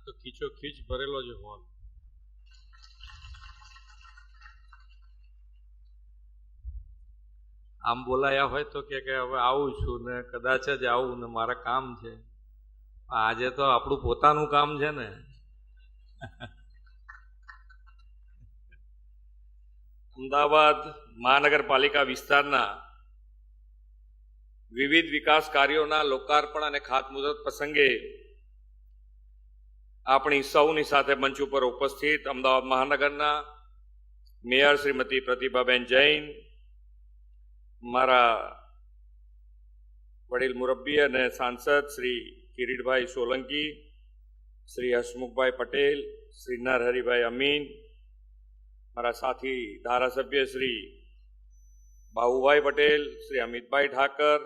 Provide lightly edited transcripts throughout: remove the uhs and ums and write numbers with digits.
તો ખીચો ખીચ ભરેલો જ હોલ. આમ બોલાયા હોય તો કે હવે આવું છું ને કદાચ જ આવું ને મારા કામ છે. આજે તો આપણું પોતાનું કામ છે ને. અમદાવાદ મહાનગરપાલિકા વિસ્તારના વિવિધ વિકાસ કાર્યોના લોકાર્પણ અને ખાતમુહૂર્ત પ્રસંગે આપણી સૌની સાથે મંચ ઉપર ઉપસ્થિત અમદાવાદ મહાનગરના મેયર શ્રીમતી પ્રતિભાબેન જૈન, મારા વડીલ મુરબ્બી અને સાંસદ શ્રી કિરીટભાઈ સોલંકી, શ્રી હસમુખભાઈ પટેલ, શ્રી નરહરિભાઈ અમીન, મારા સાથી ધારાસભ્ય શ્રી બાબુભાઈ પટેલ, શ્રી અમિતભાઈ ઠાકર,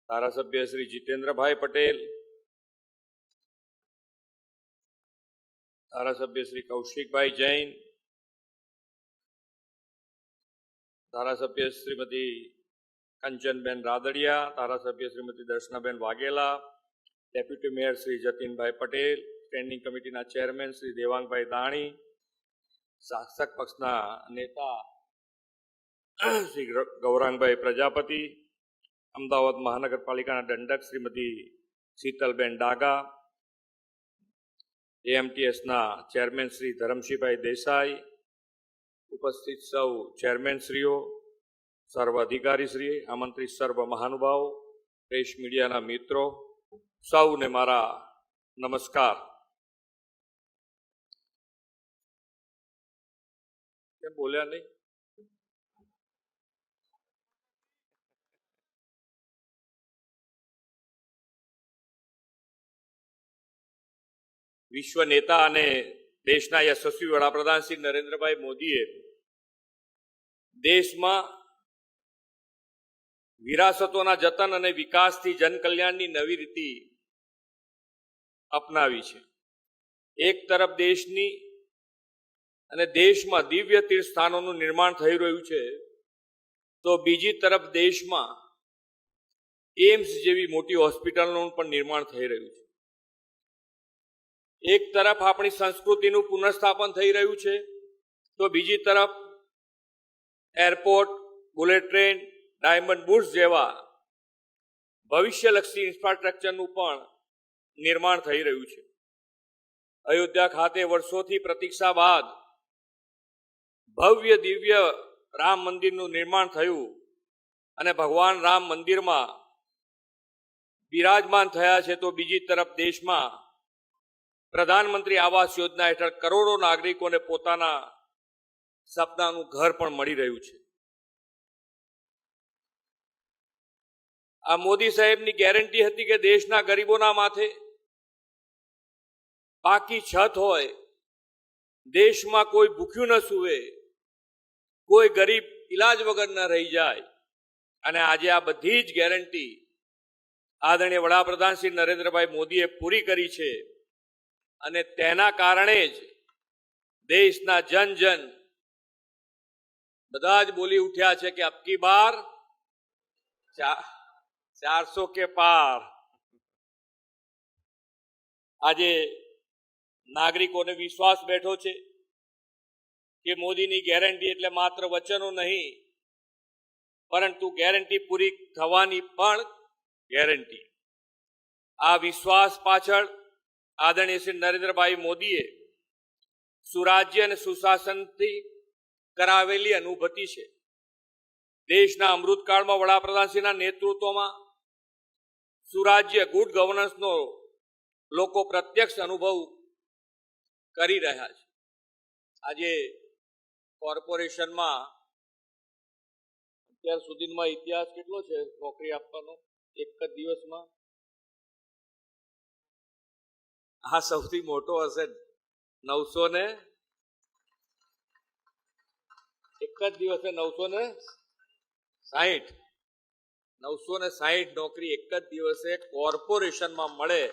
ધારાસભ્ય શ્રી જીતેન્દ્રભાઈ પટેલ, ધારાસભ્ય શ્રી કૌશિકભાઈ જૈન, ધારાસભ્ય શ્રીમતી કંચનબેન રાદડિયા, ધારાસભ્ય શ્રીમતી દર્શનાબેન વાઘેલા, ડેપ્યુટી મેયર શ્રી જતીનભાઈ પટેલ, સ્ટેન્ડિંગ કમિટીના ચેરમેન શ્રી દેવાંગભાઈ દાણી, શાસક પક્ષના નેતા શ્રી ગૌરાંગભાઈ પ્રજાપતિ, અમદાવાદ મહાનગરપાલિકાના દંડક શ્રીમતી શીતલબેન ડાગા, એએમટીએસના ચેરમેન શ્રી ધરમસિંહભાઈ દેસાઈ, ઉપસ્થિત સૌ ચેરમેનશ્રીઓ, સર્વ અધિકારીશ્રી, આમંત્રિત સર્વ મહાનુભાવો, પ્રેસ મીડિયાના મિત્રો, સૌને મારા નમસ્કાર. કેમ બોલ્યા નહીં? વિશ્વ નેતા અને દેશના યશસ્વી વડાપ્રધાન શ્રી નરેન્દ્રભાઈ મોદીએ દેશમાં વિરાસતોના જતન અને વિકાસથી જનકલ્યાણની નવી રીતિ અપનાવી છે. એક તરફ દેશની અને દેશમાં દિવ્ય તીર્થ સ્થાનોનું નિર્માણ થઈ રહ્યું છે, તો બીજી તરફ દેશમાં એમ્સ જેવી મોટી હોસ્પિટલનું પણ નિર્માણ થઈ રહ્યું છે. એક તરફ આપણી સંસ્કૃતિનું પુનઃસ્થાપન થઈ રહ્યું છે, તો બીજી તરફ airport, bullet train, diamond bourse જેવા ભવિષ્યલક્ષી ઇન્ફ્રાસ્ટ્રક્ચરનું પણ નિર્માણ થઈ રહ્યું છે. અયોધ્યા ખાતે વર્ષોથી પ્રતીક્ષા બાદ ભવ્ય દિવ્ય રામ મંદિરનું નિર્માણ થયું અને ભગવાન રામ મંદિરમાં બિરાજમાન થયા છે, તો બીજી તરફ દેશમાં પ્રધાનમંત્રી આવાસ યોજના હેઠળ કરોડો નાગરિકોને પોતાના સપનાનું ઘર પણ મળી રહ્યું છે. આ મોદી સાહેબની ગેરંટી હતી કે દેશના ગરીબોના માથે પાકી છત હોય, દેશમાં કોઈ ભૂખ્યું ન સૂવે, કોઈ ગરીબ ઈલાજ વગર ન રહી જાય. અને આજે આ બધી જ ગેરંટી આદરણીય વડાપ્રધાન શ્રી નરેન્દ્રભાઈ મોદીએ પૂરી કરી છે. અને તેના કારણે જ દેશના જન જન બધા જ બોલી ઉઠ્યા છે કે અબકી બાર 400 કે પાર. આજે નાગરિકોને વિશ્વાસ બેઠો છે કે મોદીની ગેરંટી એટલે માત્ર વચનો નહીં, પરંતુ ગેરંટી પૂરી થવાની પણ ગેરંટી. આ વિશ્વાસ પાછળ આદરણીય શ્રી નરેન્દ્રભાઈ મોદીએ સુરાજ્ય અને સુશાસનથી કરાવેલી અનુભૂતિ છે. દેશના અમૃતકાળમાં વડાપ્રધાનશ્રીના નેતૃત્વમાં સુરાજ્ય, ગુડ ગવર્નન્સનો લોકો પ્રત્યક્ષ અનુભવ કરી રહ્યા છે. આજે કોર્પોરેશનમાં અત્યાર સુધીમાં ઇતિહાસ કેટલો છે નોકરી આપવાનો એક જ દિવસમાં? આ સૌથી મોટો હશે. 900 ને એક જ દિવસે 960 નોકરી એક જ દિવસે કોર્પોરેશનમાં મળે.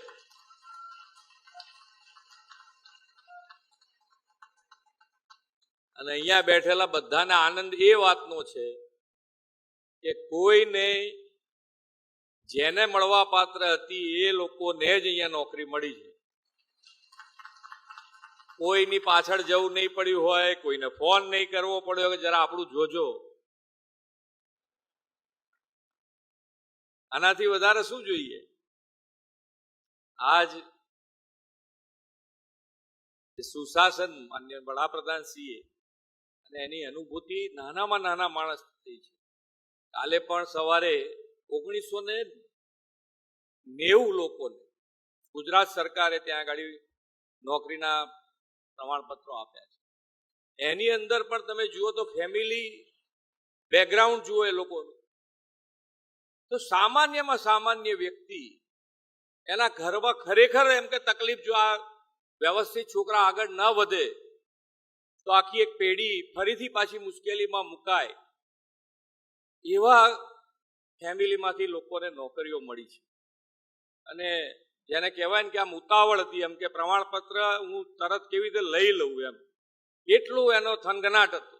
અને અહીંયા બેઠેલા બધાને આનંદ એ વાતનો છે કે કોઈને જેને મળવા પાત્ર હતી એ લોકોને જ અહીંયા નોકરી મળી છે. કોઈની પાછળ જવું નહીં પડ્યું હોય, કોઈને ફોન નહીં કરવો પડ્યો કે જરા આપણું જોજો. આનાથી વધારે શું જોઈએ? આજ સુશાસન માન્ય વડાપ્રધાન શ્રીએ અને એની અનુભૂતિ નાનામાં નાના માણસ થઈ છે. કાલે પણ સવારે 1990 લોકોને ગુજરાત સરકારે ત્યાં આગળ નોકરીના પ્રમાણપત્રો આપ્યા છે. એની અંદર પણ તમે જુઓ તો ફેમિલી બેકગ્રાઉન્ડ જુઓ એ લોકોનું, તો સામાન્યમાં સામાન્ય વ્યક્તિ એના ઘરમાં ખરેખર એમ કે તકલીફ, જો આ વ્યવસ્થિત છોકરા આગળ ન વધે તો આખી એક પેઢી ફરીથી પાછી મુશ્કેલીમાં મુકાય, એવા ફેમિલીમાંથી લોકોને નોકરીઓ મળી છે. અને જેને કહેવાય ને કે આમ ઉતાવળ હતી, એમ કે પ્રમાણપત્ર હું તરત કેવી રીતે લઈ લઉં, એમ એટલું એનો થનગનાટ હતો.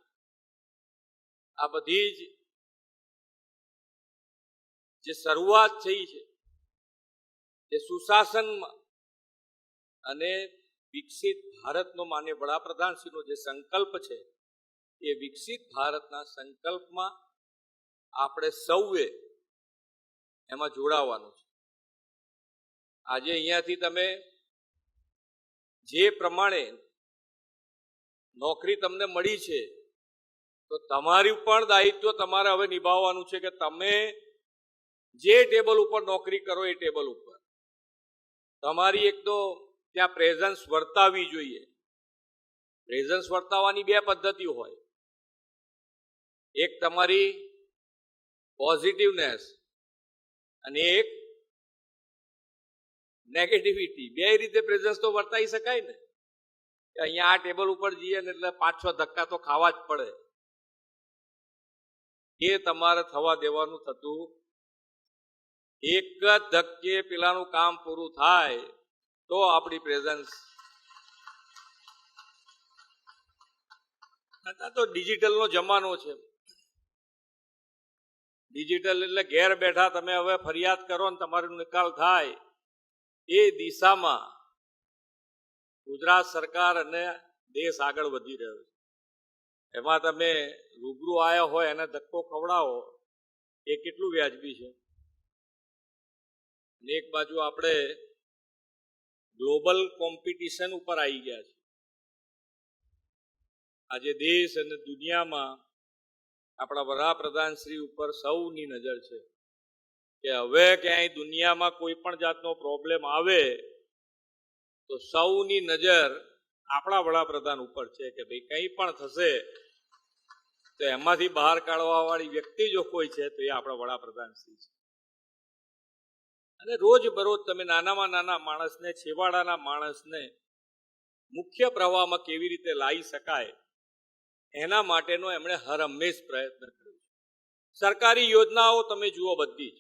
આ બધી જ જે શરૂઆત થઈ છે જે સુશાસનમાં અને વિકસિત ભારતનો માન્ય વડાપ્રધાનશ્રીનો જે સંકલ્પ છે, એ વિકસિત ભારતના સંકલ્પમાં આપણે સૌએ એમાં જોડાવાનું છે. આજે અહીંયાથી તમે જે પ્રમાણે નોકરી તમને મળી છે, તો તમારું પણ દાયિત્વ તમારે હવે નિભાવવાનું છે કે તમે જે ટેબલ ઉપર નોકરી કરો એ ટેબલ ઉપર તમારી એક તો ત્યાં પ્રેઝન્સ વર્તાવવી જોઈએ. પ્રેઝન્સ વર્તાવવાની બે પદ્ધતિઓ હોય, એક તમારી પોઝિટિવનેસ અને એક નેગેટિવિટી. બે રીતે પ્રેઝન્સ તો વર્તાઈ શકાય ને, કે અહીંયા આ ટેબલ ઉપર જઈએ ને એટલે 5-6 ધક્કા તો ખાવા જ પડે. એ તમારે થવા દેવાનું થતું. એક જ ધક્કે પેલાનું કામ પૂરું થાય તો આપણી પ્રેઝન્સ. તો ડિજિટલનો જમાનો છે. ડિજિટલ એટલે ઘેર બેઠા તમે હવે ફરિયાદ કરો ને તમારો નિકાલ થાય, એ દિશામાં ગુજરાત સરકાર અને દેશ આગળ વધી રહ્યો છે. એમાં તમે રૂબરૂ આવ્યા હોય એને ધક્કો ખવડાવો એ કેટલું વ્યાજબી છે. અને એક બાજુ આપણે ગ્લોબલ કોમ્પિટિશન ઉપર આવી ગયા છે. આજે દેશ અને દુનિયામાં આપણા વડાપ્રધાન શ્રી ઉપર સૌની નજર છે કે હવે ક્યાંય દુનિયામાં કોઈ પણ જાતનો પ્રોબ્લેમ આવે તો સૌની નજર આપણા વડાપ્રધાન ઉપર છે કે ભાઈ કંઈ પણ થશે તો એમાંથી બહાર કાઢવા વાળી વ્યક્તિ જો કોઈ છે તો એ આપણા વડાપ્રધાન શ્રી છે. અને રોજ બરોજ તમે નાનામાં નાના માણસને, છેવાડાના માણસને મુખ્ય પ્રવાહમાં કેવી રીતે લાવી શકાય એના માટેનો એમણે હર હંમેશ પ્રયત્ન કર્યો. સરકારી યોજનાઓ તમે જુઓ બધી જ,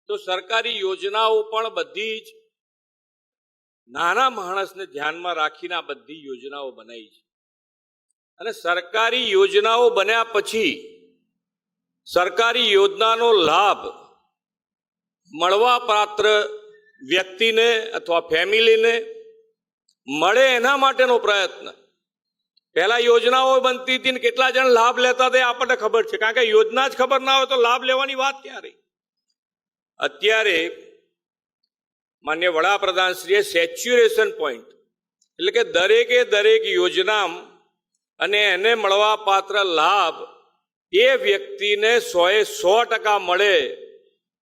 તો સરકારી યોજનાઓ પણ બધી જ નાના માણસને ધ્યાનમાં રાખીને આ બધી યોજનાઓ બનાવી છે. અને સરકારી યોજનાઓ બન્યા પછી સરકારી યોજનાનો લાભ મળવા પાત્ર વ્યક્તિને અથવા ફેમિલીને મળે એના માટેનો પ્રયત્ન. પહેલા યોજનાઓ બનતી હતી ને કેટલા જણ લાભ લેતા હતા આપણને ખબર છે, કારણ કે યોજના જ ખબર ના હોય તો લાભ લેવાની વાત ક્યાં રહી. અત્યારે માન્ય વડાપ્રધાનશ્રીએ સેચ્યુરેશન પોઈન્ટ એટલે કે દરેક યોજના અને એને મળવા પાત્ર લાભ એ વ્યક્તિને 100% મળે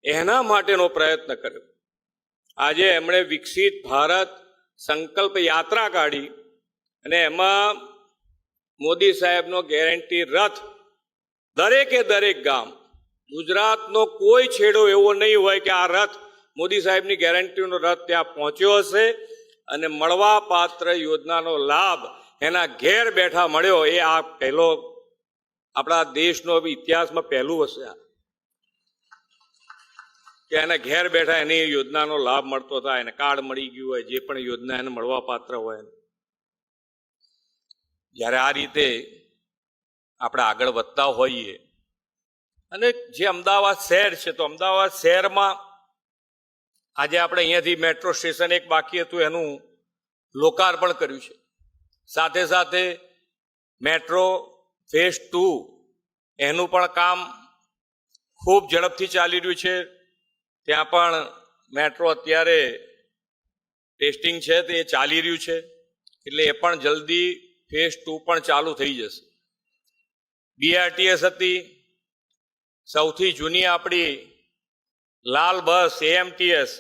એના માટેનો પ્રયત્ન કર્યો. આજે એમણે વિકસિત ભારત સંકલ્પ યાત્રા કાઢી અને એમાં મોદી સાહેબનો ગેરંટી રથ દરેક ગામ, ગુજરાતનો કોઈ છેડો એવો નહીં હોય કે આ રથ મોદી સાહેબની ગેરંટીનો રથ ત્યાં પહોંચ્યો હશે અને મળવા પાત્ર યોજનાનો લાભ એના ઘેર બેઠા મળ્યો. એ આ પહેલો આપણા દેશનો ઇતિહાસમાં પહેલું હશે કે એને ઘેર બેઠા એની યોજનાનો લાભ મળતો થાય, એને કાર્ડ મળી ગયું હોય, જે પણ યોજના એને મળવા પાત્ર હોય. જ્યારે આ રીતે આપણે આગળ વધતા હોઈએ અને જે અમદાવાદ શહેર છે, તો અમદાવાદ શહેરમાં આજે આપણે અહીંયાથી મેટ્રો સ્ટેશન એક બાકી હતું એનું લોકાર્પણ કર્યું છે. સાથે સાથે મેટ્રો ફેઝ 2 એનું પણ કામ ખૂબ ઝડપથી ચાલી રહ્યું છે. ત્યાં પણ મેટ્રો અત્યારે ટેસ્ટિંગ છે તે ચાલી રહ્યું છે, એટલે એ પણ જલ્દી ફેઝ 2 પણ ચાલુ થઈ જશે. BRTS હતી સૌથી જૂની આપણી લાલ બસ AMTS,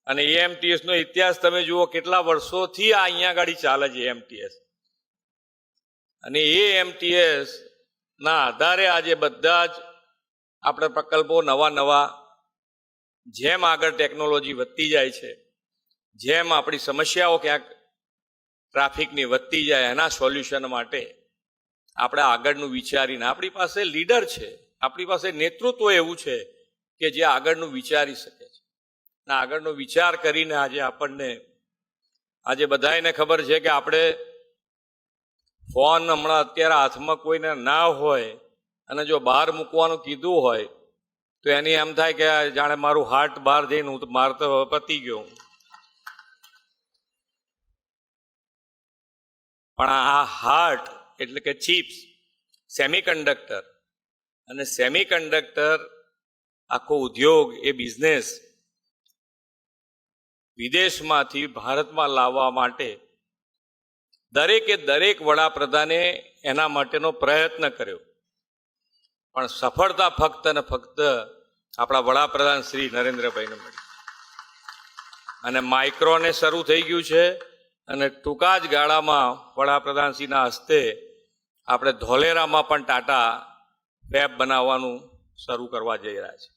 અને AMTS નો ઇતિહાસ તમે જુઓ કેટલા વર્ષોથી આ અહીંયા ગાડી ચાલે છે AMTS. અને AMTS ના આધારે આજે બધા જ આપણે પ્રકલ્પો નવા જેમ આગળ ટેકનોલોજી વધતી જાય છે, જેમ આપણી સમસ્યાઓ ક્યાંક ટ્રાફિકની વધતી જાય એના સોલ્યુશન માટે આપણે આગળનું વિચારીને, આપણી પાસે લીડર છે, આપણી પાસે નેતૃત્વ એવું છે કે જે આગળનું વિચારી શકે છે. અને આગળનો વિચાર કરીને આજે બધાને ખબર છે કે આપણે ફોન હમણાં અત્યારે હાથમાં કોઈને ના હોય અને જો બહાર મૂકવાનું કીધું હોય તો એની એમ થાય કે જાણે મારું હાર્ટ બહાર જઈને હું મારે તો પતી ગયો. પણ આ હાર્ટ એટલે કે ચિપ્સ, સેમિકન્ડક્ટર, અને સેમિકન્ડક્ટર આખો ઉદ્યોગ એ બિઝનેસ વિદેશમાંથી ભારતમાં લાવવા માટે દરેક વડાપ્રધાને એના માટેનો પ્રયત્ન કર્યો. પણ સફળતા ફક્ત ને ફક્ત આપણા વડાપ્રધાન શ્રી નરેન્દ્રભાઈને મળી. અને માઇક્રોને શરૂ થઈ ગયું છે, અને ટૂંકા જ ગાળામાં વડાપ્રધાનશ્રીના હસ્તે આપણે ધોલેરામાં પણ ટાટા ફેબ બનાવવાનું શરૂ કરવા જઈ રહ્યા છે.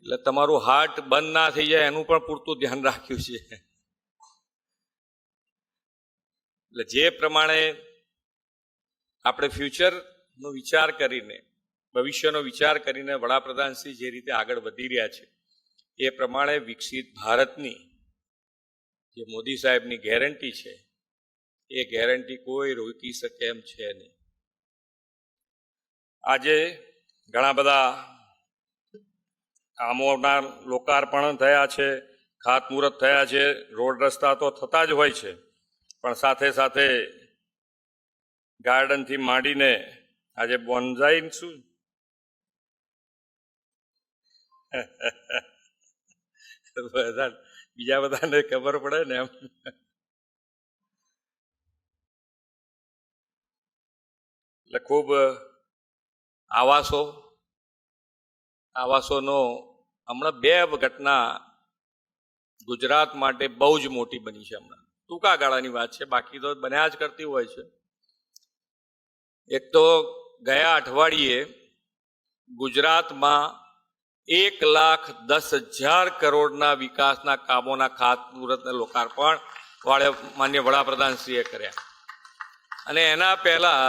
એટલે તમારું હાર્ટ બંધ ના થઈ જાય એનું પણ પૂરતું ધ્યાન રાખ્યું છે. એટલે જે પ્રમાણે આપણે ફ્યુચરનો વિચાર કરીને, ભવિષ્યનો વિચાર કરીને વડાપ્રધાનશ્રી જે રીતે આગળ વધી રહ્યા છે એ પ્રમાણે વિકસિત ભારતની જે મોદી સાહેબની ગેરંટી છે એ ગેરંટી કોઈ રોકી શકે એમ છે નહીં. આજે ઘણા બધા કામોના લોકાર્પણ થયા છે, ખાતમુહૂર્ત થયા છે, રોડ રસ્તા તો થતા જ હોય છે, પણ સાથે સાથે ગાર્ડનથી માંડીને આજે બોન્સાઈ શું બીજા બધાને ખબર પડે ને એમ. એટલે ખૂબ આવાસોનો હમણાં 2 ઘટના ગુજરાત માટે બહુ જ મોટી બની છે. હમણાં ટૂંકા ગાળાની વાત છે, બાકી તો બન્યા જ કરતી હોય છે. એક તો ગયા અઠવાડિયે ગુજરાતમાં 1,10,000 કરોડના વિકાસના કામોના ખાતમુહૂર્ત અને લોકાર્પણ માનનીય વડાપ્રધાનશ્રીએ કર્યા. અને એના પહેલા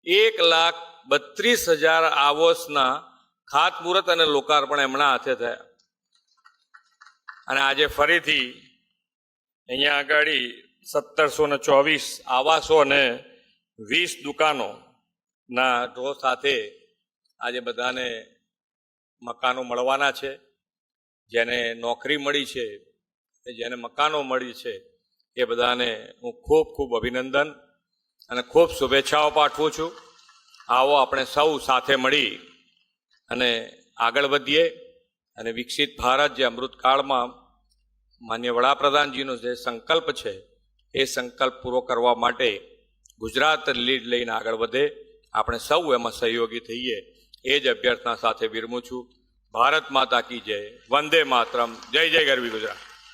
1,32,000 આવાસના ખાતમુહૂર્ત અને લોકાર્પણ એમના હાથે થયા. અને આજે ફરીથી અહીંયા આગળ 1,724 આવાસો અને 20 દુકાનોના ડ્રો સાથે આજે બધાને મકાનો મળવાના છે. જેને નોકરી મળી છે, જેને મકાનો મળી છે એ બધાને હું ખૂબ ખૂબ અભિનંદન અને ખૂબ શુભેચ્છાઓ પાઠવું છું. આવો આપણે સૌ સાથે મળી અને આગળ વધીએ અને વિકસિત ભારત જે અમૃતકાળમાં માનનીય વડાપ્રધાનજીનો જે સંકલ્પ છે એ સંકલ્પ પૂરો કરવા માટે ગુજરાત લીડ લઈને આગળ વધે, આપણે સૌ એમાં સહયોગી થઈએ એ જ અભ્યર્થના સાથે વિરમું છું. ભારત માતા કી જય. વંદે માતરમ. જય જય ગરવી ગુજરાત.